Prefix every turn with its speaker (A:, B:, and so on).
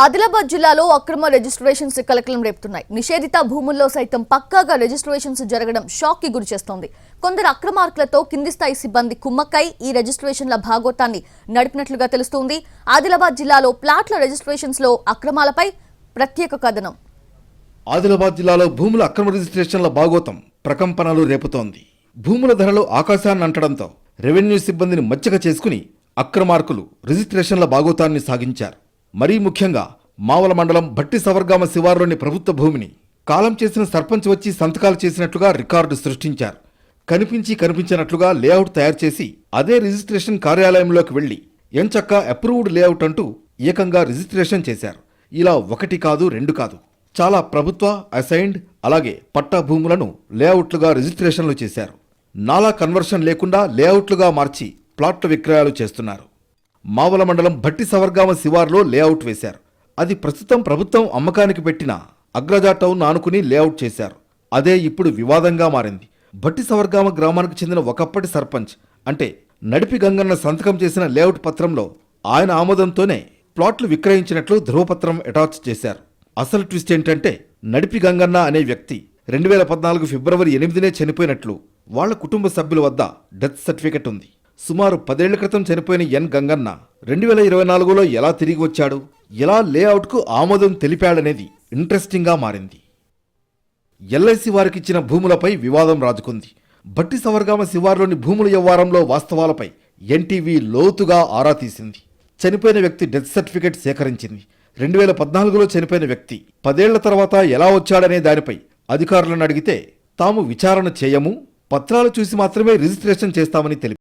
A: ఆదిలాబాద్ జిల్లాలో అక్రమ రిజిస్ట్రేషన్స్ కలకలం రేపుతున్నాయి. నిషేధిత భూముల్లో సైతం పక్కాగా రిజిస్ట్రేషన్స్ జరగడం షాక్ కి గురిచేస్తోంది. కొందరు అక్రమార్కులతో కింది స్థాయి సిబ్బంది కుమ్మక్కై ఈ రిజిస్ట్రేషన్ల భాగోతాన్ని నడిపినట్లుగా తెలుస్తోంది. ఆదిలాబాద్ జిల్లాలో ప్లాట్ల రిజిస్ట్రేషన్స్ లో అక్రమాలపై ప్రత్యేక కథనం.
B: ఆదిలాబాద్ జిల్లాలో భూముల అక్రమ రిజిస్ట్రేషన్ల భాగోతం ప్రకంపనలు రేపుతోంది. భూముల ధరలు ఆకాశాన్ని అంటడంతో రెవెన్యూ సిబ్బందిని మచ్చిక చేసుకుని అక్రమార్కులు రిజిస్ట్రేషన్ల భాగోతాన్ని సాగించారు. మరీ ముఖ్యంగా మావల మండలం భట్టి సవర్గామ శివారులోని ప్రభుత్వ భూమిని కాలం చేసిన సర్పంచ్ వచ్చి సంతకాలు చేసినట్లుగా రికార్డు సృష్టించారు. కనిపించినట్లుగా లేఅవుట్ తయారు చేసి అదే రిజిస్ట్రేషన్ కార్యాలయంలోకి వెళ్లి ఎంచక్కా అప్రూవ్డ్ లేఅవుట్ అంటూ ఏకంగా రిజిస్ట్రేషన్ చేశారు. ఇలా ఒకటి కాదు, రెండు కాదు, చాలా ప్రభుత్వ అసైన్డ్ అలాగే పట్టా భూములను లేఅవుట్లుగా రిజిస్ట్రేషన్లు చేశారు. నాలా కన్వర్షన్ లేకుండా లేఅవుట్లుగా మార్చి ప్లాట్ల విక్రయాలు చేస్తున్నారు. మావల మండలం భట్టి సవర్గామ శివార్లో లేఅవుట్ వేశారు. అది ప్రస్తుతం ప్రభుత్వం అమ్మకానికి పెట్టిన అగ్రజా టౌన్ ఆనుకుని లేఅవుట్ చేశారు. అదే ఇప్పుడు వివాదంగా మారింది. భట్టి సవర్గామ గ్రామానికి చెందిన ఒకప్పటి సర్పంచ్ అంటే నడిపి గంగన్న సంతకం చేసిన లేఅవుట్ పత్రంలో ఆయన ఆమోదంతోనే ప్లాట్లు విక్రయించినట్లు ధృవపత్రం అటాచ్ చేశారు. అసలు ట్విస్ట్ ఏంటంటే నడిపి గంగన్న అనే వ్యక్తి 2014 ఫిబ్రవరి 8నే చనిపోయినట్లు వాళ్ల కుటుంబ సభ్యుల వద్ద డెత్ సర్టిఫికెట్ ఉంది. సుమారు 10 ఏళ్ల క్రితం చనిపోయిన ఎన్ గంగన్న 2024లో ఎలా తిరిగి వచ్చాడు, ఎలా లేఅవుట్కు ఆమోదం తెలిపాడనేది ఇంట్రెస్టింగ్గా మారింది. ఎల్ఐసి వారికిచ్చిన భూములపై వివాదం రాజుకుంది. భట్టి సవర్గామ శివార్లోని భూముల వ్యవహారంలో వాస్తవాలపై ఎన్టీవీ లోతుగా ఆరా తీసింది. చనిపోయిన వ్యక్తి డెత్ సర్టిఫికెట్ సేకరించింది. 2014లో చనిపోయిన వ్యక్తి 10 ఏళ్ల తర్వాత ఎలా వచ్చాడనే దానిపై అధికారులను అడిగితే తాము విచారణ చేయము, పత్రాలు చూసి మాత్రమే రిజిస్ట్రేషన్ చేస్తామని తెలిపారు.